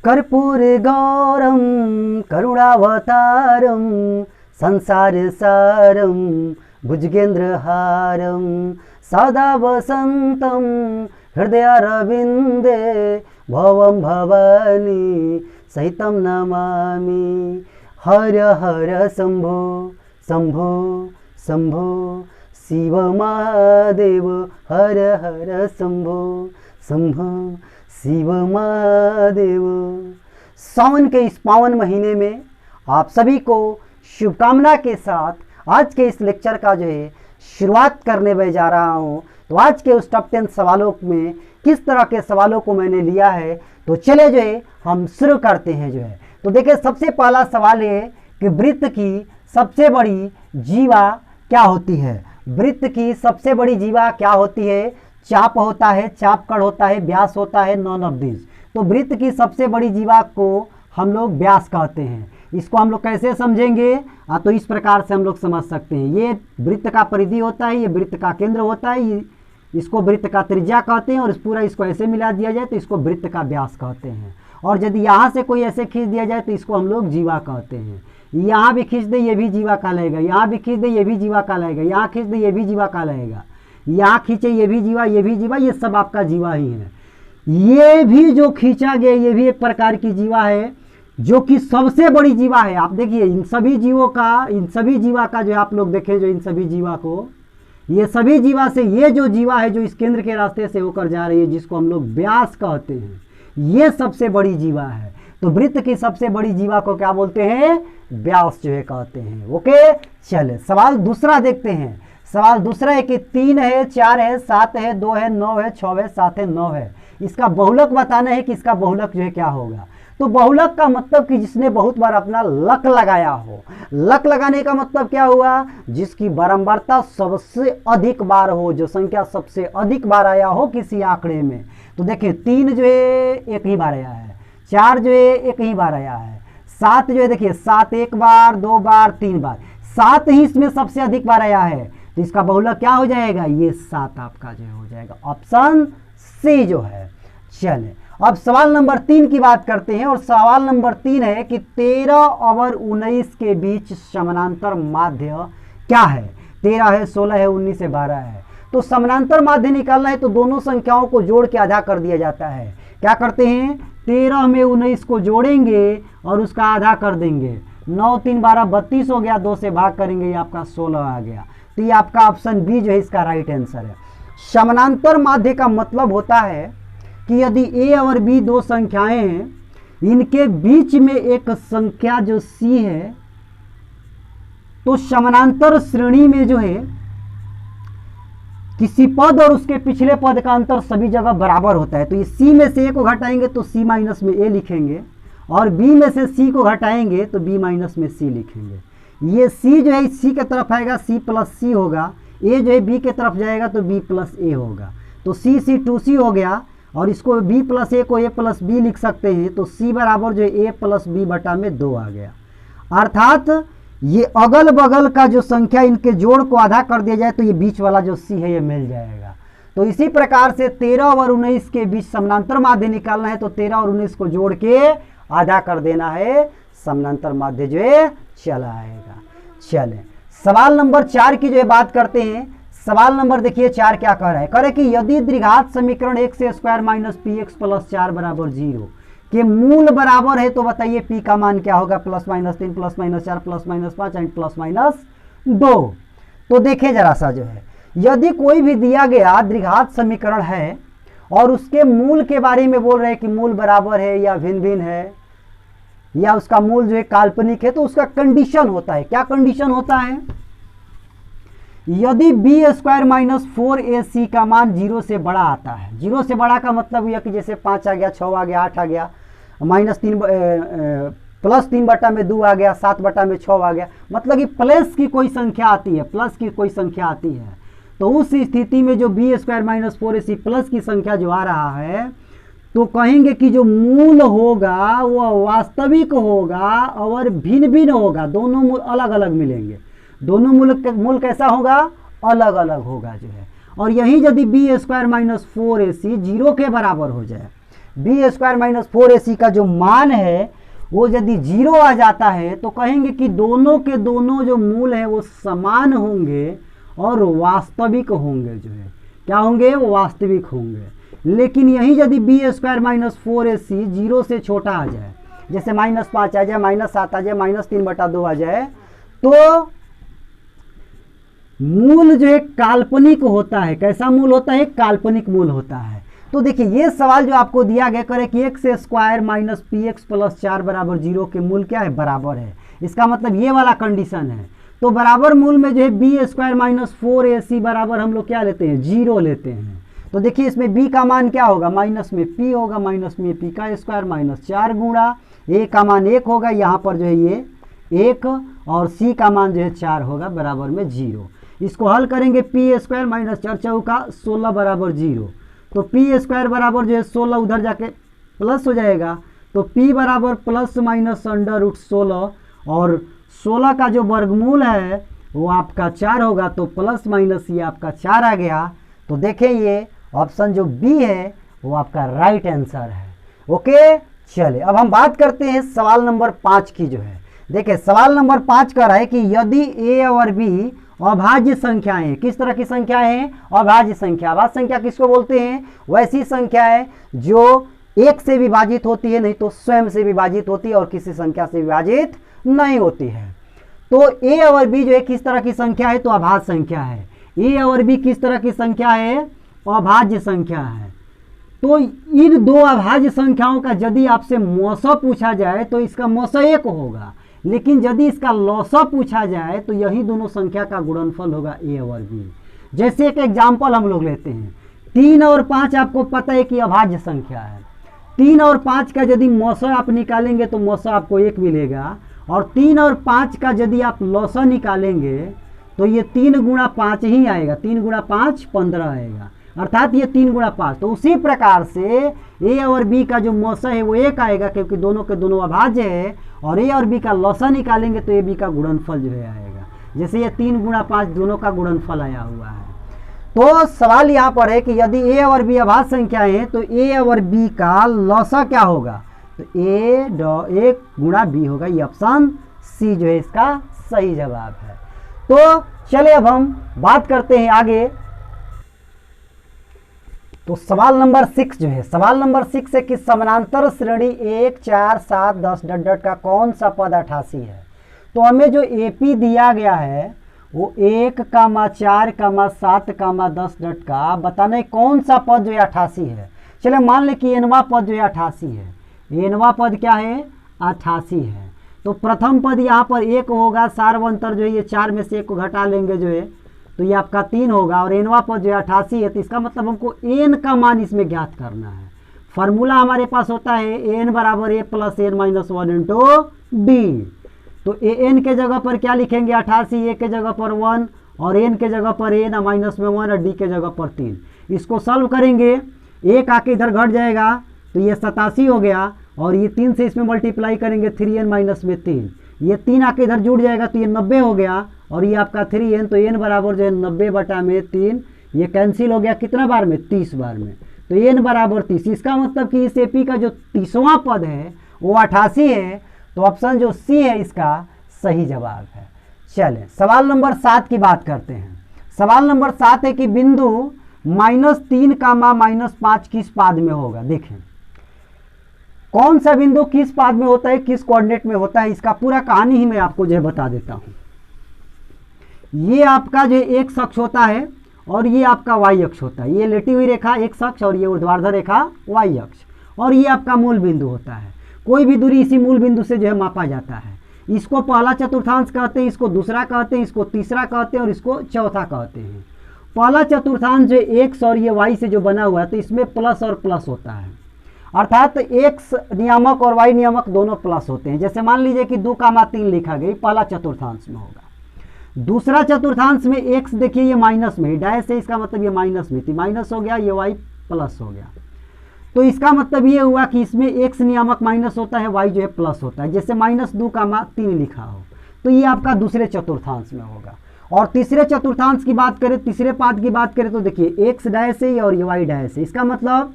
कर्पूर गौरम करुणावतारम संसार सारम भुजगेंद्रहारम सदा वसंतम हृदयारविंदे भवम भवानी सहितम नमामि। हर हर शंभो शंभो शंभो शिव महादेव, हर हर शंभो शंभो शिव महादेव। सावन के इस पावन महीने में आप सभी को शुभकामना के साथ आज के इस लेक्चर का जो है शुरुआत करने में जा रहा हूँ। तो आज के उस टॉप 10 सवालों में किस तरह के सवालों को मैंने लिया है, तो चले जो है हम शुरू करते हैं जो है। तो देखिए, सबसे पहला सवाल है कि वृत्त की सबसे बड़ी जीवा क्या होती है। वृत्त की सबसे बड़ी जीवा क्या होती है? चाप होता है, चापकड़ होता है, व्यास होता है, नॉन ऑफ दिस। तो वृत्त की सबसे बड़ी जीवा को हम लोग व्यास कहते हैं। इसको हम लोग कैसे समझेंगे? तो इस प्रकार से हम लोग समझ सकते हैं। ये वृत्त का परिधि होता है, ये वृत्त का केंद्र होता है, इसको वृत्त का त्रिज्या कहते हैं। और इस पूरा इसको ऐसे मिला दिया जाए तो इसको वृत्त का व्यास कहते हैं। और यदि यहाँ से कोई ऐसे खींच दिया जाए तो इसको हम लोग जीवा कहते हैं। यहाँ भी खींच दे ये भी जीवा कहलाएगा, यहाँ भी खींच दे ये भी जीवा कहलाएगा, यहाँ खींच दे ये भी जीवा कहलाएगा, यहाँ खींचे ये भी जीवा, ये भी जीवा, ये सब आपका जीवा ही है। ये भी जो खींचा गया ये भी एक प्रकार की जीवा है, जो कि सबसे बड़ी जीवा है। आप देखिए इन सभी जीवों का, इन सभी जीवा का जो आप लोग देखें, जो इन सभी जीवा को, ये सभी जीवा से ये जो जीवा है जो इस केंद्र के रास्ते से होकर जा रही है, जिसको हम लोग व्यास कहते हैं, ये सबसे बड़ी जीवा है। तो वृत्त की सबसे बड़ी जीवा को क्या बोलते हैं? व्यास जो है कहते हैं। ओके, चले सवाल दूसरा देखते हैं। सवाल दूसरा है कि 3 है, 4 है, 7 है, 2 है, 9 है, 6 है, 7 है, 9 है। इसका बहुलक बताना है कि इसका बहुलक जो है क्या होगा। तो बहुलक का मतलब कि जिसने बहुत बार अपना लक लगाया हो। लक लगाने का मतलब क्या हुआ? जिसकी बारंबारता सबसे अधिक बार हो, जो संख्या सबसे अधिक बार आया हो किसी आंकड़े में। तो देखिए 3 जो है एक ही बार आया है, 4 जो है एक ही बार आया है, 7 जो है देखिए 7 एक बार, 2 बार, 3 बार, 7 ही इसमें सबसे अधिक बार आया है। तो इसका बहुलक क्या हो जाएगा? ये 7 आपका जो हो जाएगा, ऑप्शन सी जो है। चले अब सवाल नंबर 3 की बात करते हैं। और सवाल नंबर 3 है कि 13 और 19 के बीच समानांतर माध्य क्या है? 13 है, 16 है, 19 है, 12 है। तो समानांतर माध्य निकालना है तो दोनों संख्याओं को जोड़ के आधा कर दिया जाता है। क्या करते हैं? 13 में 19 को जोड़ेंगे और उसका आधा कर देंगे। 9 3 12 32 हो गया, 2 से भाग करेंगे, ये आपका 16 आ गया। तो ये आपका ऑप्शन बी जो है इसका राइट आंसर है। समानांतर माध्य का मतलब होता है कि यदि ए और बी दो संख्याएं हैं, इनके बीच में एक संख्या जो सी है, तो समानांतर श्रेणी में जो है किसी पद और उसके पिछले पद का अंतर सभी जगह बराबर होता है। तो ये सी में से ए को घटाएंगे तो सी माइनस में ए लिखेंगे, और बी में से सी को घटाएंगे तो बी माइनस में सी लिखेंगे। ये सी जो है सी के तरफ आएगा, सी प्लस सी होगा। ए जो है बी के तरफ जाएगा तो बी प्लस ए होगा। तो सी सी 2c हो गया, और इसको बी प्लस ए को ए प्लस बी लिख सकते हैं। तो सी बराबर जो है ए प्लस बी बटा में 2 आ गया। अर्थात ये अगल बगल का जो संख्या इनके जोड़ को आधा कर दिया जाए तो ये बीच वाला जो सी है ये मिल जाएगा। तो इसी प्रकार से 13 और 19 के बीच समानांतर माध्य निकालना है तो 13 और 19 को जोड़ के आधा कर देना है, समानांतर माध्य जो है चला आएगा। चले सवाल नंबर 4 की जो है बात करते हैं। सवाल नंबर देखिए 4 क्या कह रहा है? कह रहे कि यदि द्विघात समीकरण x² minus P x plus 4 बराबर 0 के मूल बराबर है तो बताइए p का मान क्या होगा? +-3 +-4 +-5 एंड +-2। तो देखिए जरा सा जो है, यदि कोई भी दिया गया द्विघात समीकरण है और उसके मूल के बारे में बोल रहे हैं कि मूल बराबर है या भिन्न भिन्न है या उसका मूल जो है काल्पनिक है, तो उसका कंडीशन होता है। क्या कंडीशन होता है? यदि b² माइनस 4ac का मान 0 से बड़ा आता है। 0 से बड़ा का मतलब यह कि जैसे 5 आ गया, 6 आ गया, 8 आ गया, +3 बटा में 2 आ गया, 7 बटा में 6 आ गया, मतलब कि प्लस की कोई संख्या आती है, प्लस की कोई संख्या आती है। तो उस स्थिति में जो b² माइनस 4ac प्लस की संख्या जो आ रहा है, तो कहेंगे कि जो मूल होगा वह वास्तविक होगा और भिन्न भिन्न होगा। दोनों मूल अलग अलग मिलेंगे, दोनों मूल कैसा होगा? अलग अलग होगा जो है। और यही यदि b² माइनस 4ac 0 के बराबर हो जाए, बी स्क्वायर माइनस 4ac का जो मान है वो यदि 0 आ जाता है तो कहेंगे कि दोनों के दोनों जो मूल हैं वो समान होंगे और वास्तविक होंगे, जो है क्या होंगे, वो वास्तविक होंगे। लेकिन यही यदि बी स्क्वायर माइनस 4ac 0 से छोटा आ जाए, जैसे -5 आ जाए, -7 आ जाए, -3/2 आ जाए, तो मूल जो है काल्पनिक होता है। कैसा मूल होता है, काल्पनिक मूल होता है। तो देखिए ये सवाल जो आपको दिया गया करे कि x square minus P x plus 4 बराबर 0 के मूल क्या है, बराबर है। इसका मतलब ये वाला कंडीशन है। तो बराबर मूल में जो है बी स्क्वायर माइनस 4ac बराबर हम लोग क्या लेते हैं, 0 लेते हैं। तो देखिए इसमें b का मान क्या होगा, माइनस में p होगा, माइनस में p का स्क्वायर माइनस 4 गुणा a का मान 1 होगा, यहाँ पर जो है ये 1 और c का मान जो है 4 होगा, बराबर में 0। इसको हल करेंगे, पी स्क्वायर माइनस 4 चौका 16 बराबर 0। तो पी स्क्वायर बराबर जो है 16 उधर जाके प्लस हो जाएगा, तो p बराबर प्लस माइनस √16 और 16 का जो वर्गमूल है वो आपका 4 होगा, तो प्लस माइनस ये आपका 4 आ गया। तो देखें ये ऑप्शन जो बी है वो आपका राइट आंसर है। ओके, चलिए अब हम बात करते हैं सवाल नंबर 5 की। जो है देखिए सवाल नंबर 5 कह रहा है कि यदि ए और बी अभाज्य संख्याएं हैं। किस तरह की संख्या है, अभाज्य संख्या। अभाज्य संख्या किसको बोलते हैं, वैसी संख्या है जो एक से विभाजित होती है, नहीं तो स्वयं से विभाजित होती है और किसी संख्या से विभाजित नहीं होती है। तो ए और बी जो है किस तरह की संख्या है, तो अभाज्य संख्या है। ए और बी किस तरह की संख्या है, अभाज्य संख्या है। तो इन दो अभाज्य संख्याओं का यदि आपसे मौसा पूछा जाए तो इसका मौसा 1 होगा, लेकिन यदि इसका लौसा पूछा जाए तो यही दोनों संख्या का गुणनफल होगा ए और बी। जैसे एक एग्जाम्पल हम लोग लेते हैं, 3 और 5 आपको पता है कि अभाज्य संख्या है। 3 और 5 का यदि मौसा आप निकालेंगे तो मौसा आपको 1 मिलेगा, और 3 और 5 का यदि आप लौसा निकालेंगे तो ये 3 गुणा 5 ही आएगा। 3 गुणा 5 15 आएगा, अर्थात ये 3 गुणा 5। तो उसी प्रकार से ए और बी का जो मौसा है वो 1 आएगा, क्योंकि दोनों के दोनों अभाज्य है। और ए और बी का लौसा निकालेंगे तो ए बी का गुणनफल जो है आएगा। जैसे ये 3 गुणा 5 दोनों का गुणनफल आया हुआ है। तो सवाल यहाँ पर है कि यदि ए और बी अभाज्य संख्याएं हैं तो ए और बी का लौसा क्या होगा, तो ए गुणा बी होगा। ये ऑप्शन सी जो है इसका सही जवाब है। तो चलिए अब हम बात करते हैं आगे। तो सवाल नंबर 6 जो है, सवाल नंबर 6 है कि समानांतर श्रेणी 1 4 7 10 डट का कौन सा पद 88 है। तो हमें जो एपी दिया गया है वो 1, 4, 7, 10 डट का बताने कौन सा पद जो है 88 है। चलिए मान लें कि एनवा पद जो है 88 है। एनवा पद क्या है, 88 है। तो प्रथम पद यहाँ पर 1 होगा, सार्वंतर जो है ये 4 में से 1 को घटा लेंगे जो है, तो ये आपका 3 होगा। और एनवा पद जो है 88 है, तो इसका मतलब हमको एन का मान इसमें ज्ञात करना है। फार्मूला हमारे पास होता है एन बराबर A plus N minus 1 into D. तो ए एन के जगह पर क्या लिखेंगे, 88, ए के जगह पर 1 और एन के जगह पर एन, माइनस में 1 और डी के जगह पर 3। इसको सॉल्व करेंगे, एक आके इधर घट जाएगा तो ये 87 हो गया, और ये 3 से इसमें मल्टीप्लाई करेंगे 3n माइनस में 3, ये 3 आके इधर जुड़ जाएगा तो ये 90 हो गया, और ये आपका 3n। तो n बराबर जो है 90/3, ये कैंसिल हो गया कितना बार में, 30 बार में। तो n बराबर 30। इसका मतलब कि इस एपी का जो 30वां पद है वो 88 है। तो ऑप्शन जो सी है इसका सही जवाब है। चलें सवाल नंबर 7 की बात करते हैं। सवाल नंबर 7 है कि बिंदु -3, -5 किस पाद में होगा। देखें कौन सा बिंदु किस पाद में होता है, किस कोऑर्डिनेट में होता है, इसका पूरा कहानी ही मैं आपको जो है बता देता हूं। ये आपका जो एक्स अक्ष होता है और ये आपका वाई अक्ष होता है। ये लेटी हुई रेखा एक्स अक्ष और ये ऊर्ध्वाधर रेखा वाई अक्ष, और ये आपका मूल बिंदु होता है। कोई भी दूरी इसी मूल बिंदु से जो है मापा जाता है। इसको पहला चतुर्थांश कहते हैं, इसको दूसरा कहते हैं, इसको तीसरा कहते हैं और इसको चौथा कहते हैं। पहला चतुर्थांश जो एक्स और ये वाई से जो बना हुआ है तो इसमें प्लस और प्लस होता है, अर्थात एक्स नियामक और वाई नियामक दोनों प्लस होते हैं। जैसे मान लीजिए कि 2, 3 लिखा गया, पहला चतुर्थांश में होगा। दूसरा चतुर्थांश में एक्स देखिए ये माइनस में, डैश है, इसका मतलब ये माइनस में थी, माइनस हो गया, ये वाई प्लस हो गया। तो इसका मतलब ये हुआ कि इसमें एक्स नियामक माइनस होता है, वाई जो है प्लस होता है। जैसे -2, 3 लिखा हो तो ये आपका दूसरे चतुर्थांश में होगा। और तीसरे चतुर्थांश की बात करें, तीसरे पाद की बात करें तो देखिए एक्स डैश है और ये वाई डैश है। इसका मतलब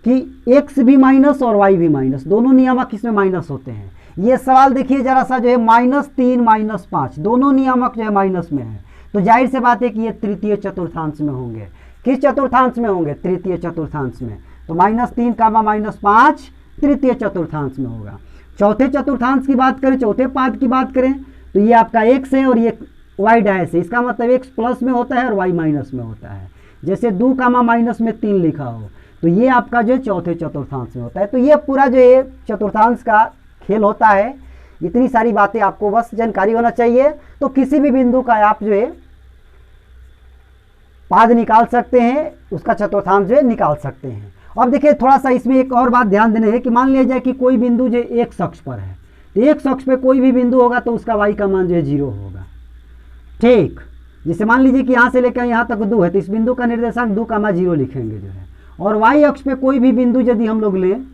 कि x भी माइनस और y भी माइनस, दोनों नियामक इसमें माइनस होते हैं। ये सवाल देखिए जरा सा जो है -3 -5 दोनों नियामक जो है माइनस में है, तो जाहिर से बात है कि ये तृतीय चतुर्थांश में होंगे। किस चतुर्थांश में होंगे? तृतीय चतुर्थांश में। तो -3 -5 तृतीय चतुर्थांश में होगा। चौथे चतुर्थांश की बात करें, चौथे पाद की बात करें, तो ये आपका x है और ये y डैश है। इसका मतलब x प्लस में होता है और y माइनस में होता है। जैसे 2 -3 लिखा हो, तो ये आपका जो चौथे चतुर्थांश में होता है। तो ये पूरा जो है चतुर्थांश का खेल होता है। इतनी सारी बातें आपको बस जानकारी होना चाहिए। तो किसी भी बिंदु का आप जो है पाद निकाल सकते हैं, उसका चतुर्थांश जो है निकाल सकते हैं। अब देखिए थोड़ा सा इसमें एक और बात ध्यान देने है कि मान लिया जाए कि कोई बिंदु जो एक अक्ष पर है, तो एक अक्ष पे कोई भी बिंदु होगा तो उसका y का मान जो है 0 होगा। ठीक, जैसे मान लीजिए कि यहाँ से लेकर यहाँ तक 2 है, तो इस बिंदु का निर्देशांक 2, 0 लिखेंगे जो है। और y अक्ष पे कोई भी बिंदु यदि हम लोग लें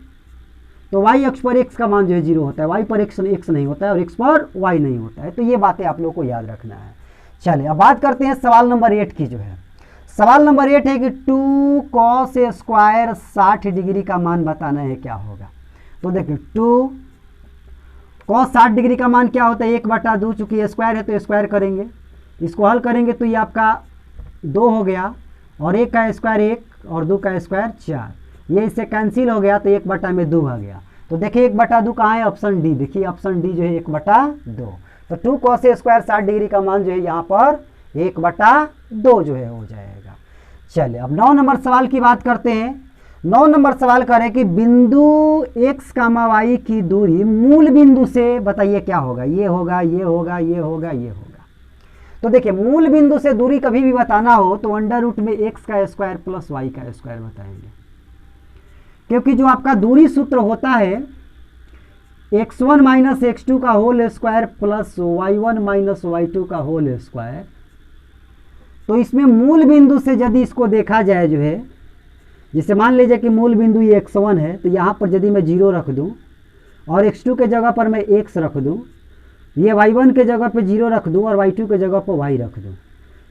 तो y अक्ष पर x का मान जो है 0 होता है, y पर x नहीं होता है और x पर y नहीं होता है। तो ये बातें आप लोग को याद रखना है। चलिए अब बात करते हैं सवाल नंबर 8 की जो है। सवाल नंबर 8 है कि 2 cos स्क्वायर 60 डिग्री का मान बताना है, क्या होगा। तो देखिए 2 cos 60 डिग्री का मान क्या होता है? 1/2, चूंकि स्क्वायर है तो स्क्वायर करेंगे, इसको हल करेंगे तो ये आपका 2 हो गया, और 1 का स्क्वायर 1 और 2 का स्क्वायर 4, ये इससे कैंसिल हो गया तो 1/2 आ गया। तो देखिए 1/2 कहाँ है? Option D. देखिए ऑप्शन डी जो है 1/2। तो 2 cos स्क्वायर 60 डिग्री का मान जो है यहाँ पर 1/2 जो है हो जाएगा। चलिए अब 9 नंबर सवाल की बात करते हैं। 9 नंबर सवाल करें कि बिंदु x, y की दूरी मूल बिंदु से बताइए क्या होगा। ये होगा, ये होगा, ये होगा, ये होगा। तो देखिए मूल बिंदु से दूरी कभी भी बताना हो तो अंडर में x का स्क्वायर प्लस y का स्क्वायर बताएंगे, क्योंकि जो आपका दूरी सूत्र होता है x1 माइनस x2 का whole square plus y1 minus y2 का होल स्क्वायर। तो इसमें मूल बिंदु से यदि इसको देखा जाए जो है, जैसे मान लीजिए कि मूल बिंदु ये x1 है, तो यहाँ पर यदि मैं 0 रख दूँ और x2 के जगह पर मैं x रख दूँ, ये y1 के जगह पर 0 रख दूँ और y2 के जगह पर y रख दूँ,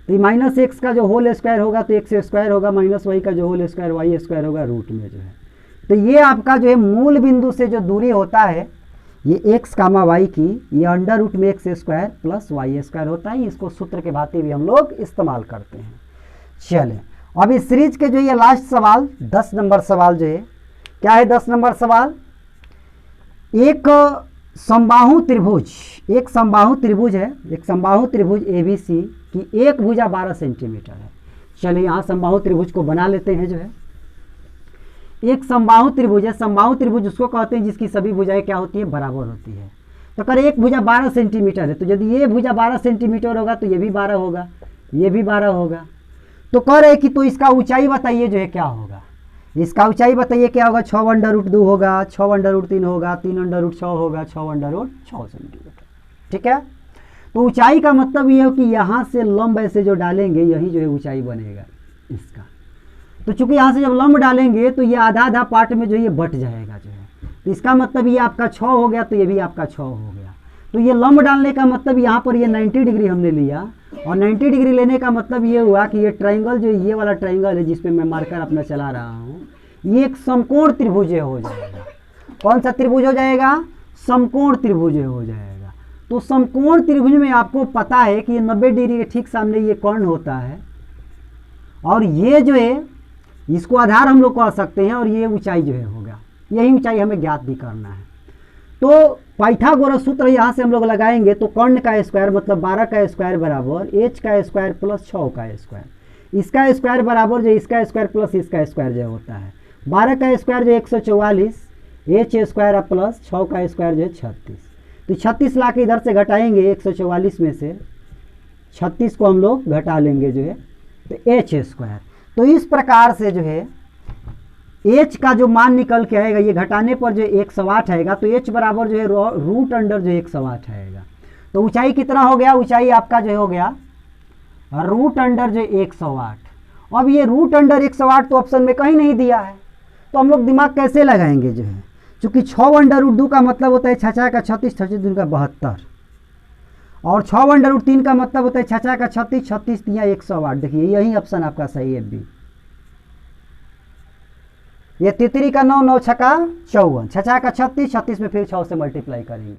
तो ये माइनस x का जो होल स्क्वायर होगा तो x स्क्वायर होगा, माइनस y का जो होल स्क्वायर y स्क्वायर होगा रूट में जो है। तो ये आपका जो है मूल बिंदु से जो दूरी होता है ये x, y की, ये अंडर में x square plus y square होता है। इसको सूत्र के भांति भी हम लोग इस्तेमाल करते हैं। चलें अब इस सीरीज के जो ये लास्ट सवाल 10 नंबर सवाल जो है क्या है? 10 नंबर सवाल, एक समबाहु त्रिभुज, एक समबाहु त्रिभुज है, एक समबाहु त्रिभुज ABC की एक भुजा 12 सेंटीमीटर है। चलिए यहाँ समबाहु त्रिभुज को बना लेते हैं जो है। एक समबाहु त्रिभुज है, समबाहु त्रिभुज उसको कहते हैं जिसकी सभी भुजाएं क्या होती है? बराबर होती है। तो कर एक भुजा 12 सेंटीमीटर है, तो यदि ये भुजा 12 सेंटीमीटर होगा तो ये भी 12 होगा, ये भी 12 होगा। तो कह रहे कि तो इसका ऊंचाई बताइए जो है क्या होगा। इसका ऊंचाई बताइए क्या होगा? 6√2 होगा, 6√3 होगा, 3√6 होगा, 6√6 सेंटीमीटर। ठीक है, तो ऊंचाई का मतलब ये है कि यहाँ से लंब ऐसे जो डालेंगे यही जो है ऊंचाई बनेगा इसका। तो चूंकि यहाँ से जब लंब डालेंगे तो ये आधा आधा पार्ट में जो ये बट जाएगा जो है, तो इसका मतलब ये आपका 6 हो गया, तो ये भी आपका 6 हो गया। तो ये लंब डालने का मतलब यहाँ पर ये 90 डिग्री हमने लिया, और 90 डिग्री लेने का मतलब ये हुआ कि ये ट्राइंगल जो ये वाला ट्राइंगल है जिसपे मैं मार्कर अपना चला रहा हूँ, ये एक समकोण त्रिभुज हो जाएगा। कौन सा त्रिभुज हो जाएगा? समकोण त्रिभुज हो जाएगा। तो समकोण त्रिभुज में आपको पता है कि ये 90 डिग्री के ठीक सामने ये कर्ण होता है, और ये जो है इसको आधार हम लोग कह सकते हैं, और ये ऊंचाई जो है होगा, यही ऊंचाई हमें ज्ञात भी करना है। तो पाइथागोरस सूत्र यहाँ से हम लोग लगाएंगे तो कर्ण का स्क्वायर मतलब 12 का स्क्वायर बराबर h का स्क्वायर प्लस 6 का स्क्वायर, इसका स्क्वायर बराबर जो इसका स्क्वायर प्लस इसका स्क्वायर जो होता है। 12 का स्क्वायर जो 144, h स्क्वायर प्लस 6 का स्क्वायर जो है 36। तो 36 ला के इधर से घटाएंगे 144 में से 36 को हम लोग घटा लेंगे जो है, तो h स्क्वायर। तो इस प्रकार से जो है h का जो मान निकल के आएगा, ये घटाने पर जो 108 आएगा, तो h बराबर जो है रूट अंडर जो 108 आएगा। तो ऊंचाई कितना हो गया? ऊंचाई आपका जो हो गया रूट अंडर जो 108। अब ये रूट अंडर 108 तो ऑप्शन में कहीं नहीं दिया है, तो हम लोग दिमाग कैसे लगाएंगे जो है, चूँकि 6√2 का मतलब होता है 6 का 36, 36 का 72, और 6√3 का मतलब होता है 6 का 36, 36 या 108। देखिए यही ऑप्शन आपका सही है बी। ये तितरी का 9 9 छक्का 54, छछा का 36, 36 में फिर 6 से मल्टीप्लाई करेंगे।